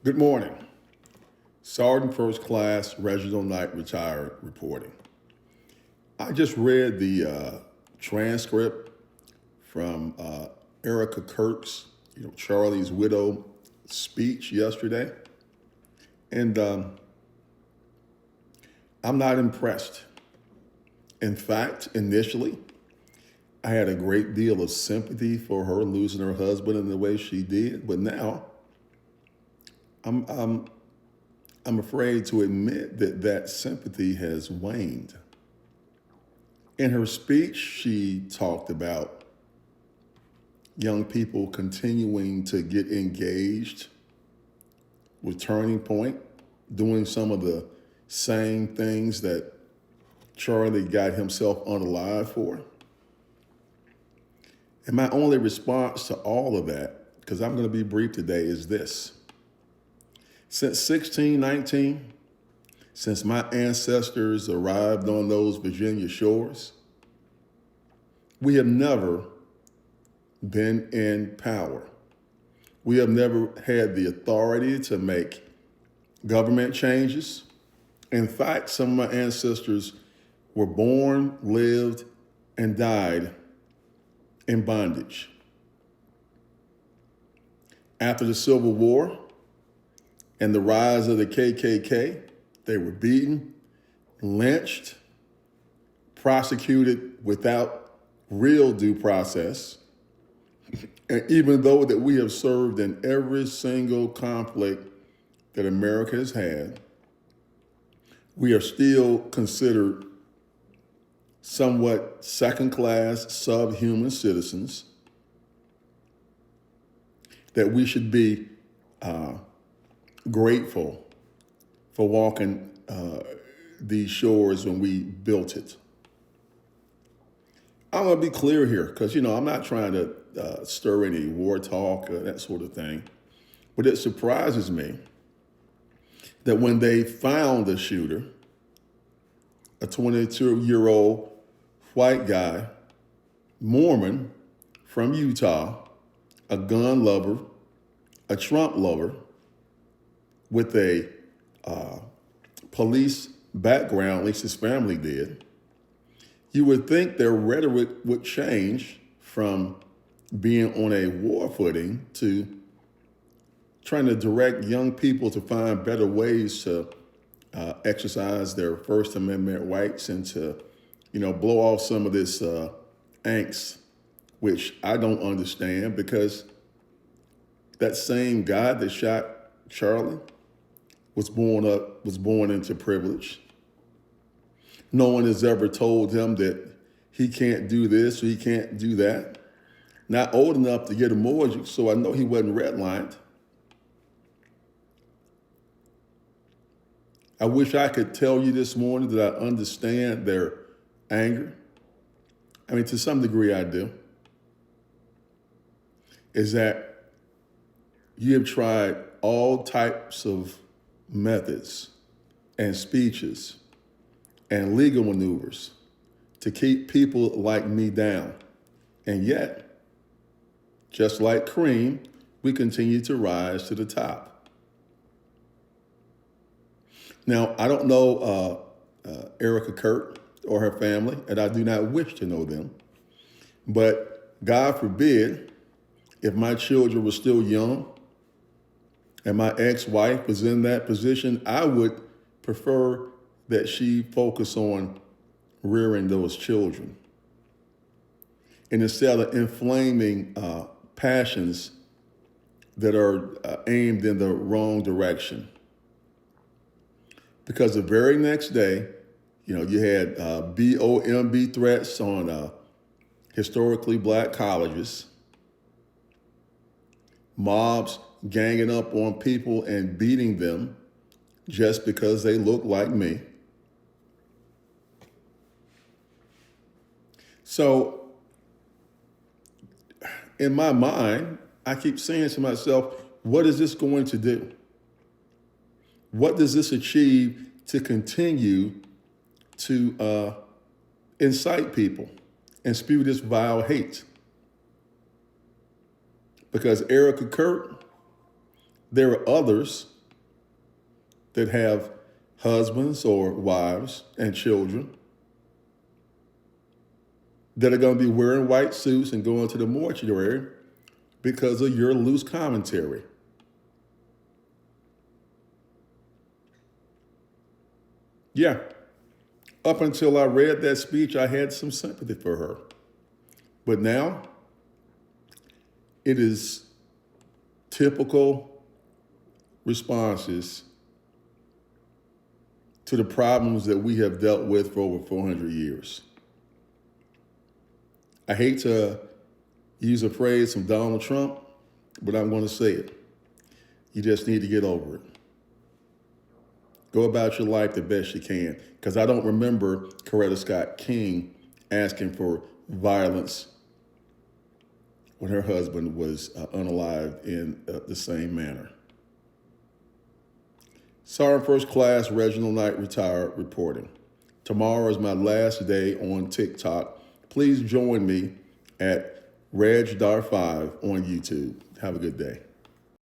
Good morning. Sergeant First Class Reginald Knight retired reporting. I just read the transcript from Erika Kirk's, Charlie's widow speech yesterday, and I'm not impressed. In fact, initially, I had a great deal of sympathy for her losing her husband in the way she did, but now I'm I'm I'm afraid to admit that that sympathy has waned. In her speech, she talked about young people continuing to get engaged with Turning Point, doing some of the same things that Charlie got himself unalive for. And my only response to all of that, because I'm going to be brief today, is this. Since 1619, since my ancestors arrived on those Virginia shores, we have never been in power. We have never had the authority to make government changes. In fact, some of my ancestors were born, lived, and died in bondage. After the Civil War and the rise of the KKK, they were beaten, lynched, prosecuted without real due process. And even though that we have served in every single conflict that America has had, we are still considered somewhat second-class, subhuman citizens that we should be grateful for walking these shores when we built it. I'm going to be clear here because, I'm not trying to stir any war talk or that sort of thing. But it surprises me that when they found the shooter, a 22-year-old white guy, Mormon from Utah, a gun lover, a Trump lover, with a police background, at least his family did, you would think their rhetoric would change from being on a war footing to trying to direct young people to find better ways to exercise their First Amendment rights and to, blow off some of this angst, which I don't understand because that same guy that shot Charlie was born into privilege. No one has ever told him that he can't do this or he can't do that. Not old enough to get a mortgage, so I know he wasn't redlined. I wish I could tell you this morning that I understand their anger. I mean, to some degree I do. Is that you have tried all types of methods and speeches and legal maneuvers to keep people like me down. And yet, just like cream, we continue to rise to the top. Now, I don't know Erika Kirk or her family, and I do not wish to know them. But God forbid, if my children were still young and my ex-wife was in that position, I would prefer that she focus on rearing those children. And instead of inflaming passions that are aimed in the wrong direction. Because the very next day, you had BOMB threats on historically black colleges, mobs ganging up on people and beating them just because they look like me. So in my mind, I keep saying to myself, what is this going to do? What does this achieve to continue to incite people and spew this vile hate? Because Erika Kirk There are others that have husbands or wives and children that are going to be wearing white suits and going to the mortuary because of your loose commentary. Yeah, up until I read that speech, I had some sympathy for her. But now, it is typical responses to the problems that we have dealt with for over 400 years. I hate to use a phrase from Donald Trump, but I'm going to say it. You just need to get over it. Go about your life the best you can. Because I don't remember Coretta Scott King asking for violence when her husband was unalived in the same manner. Sergeant First Class Reginald Knight, retired, reporting. Tomorrow is my last day on TikTok. Please join me at RegDar5 on YouTube. Have a good day.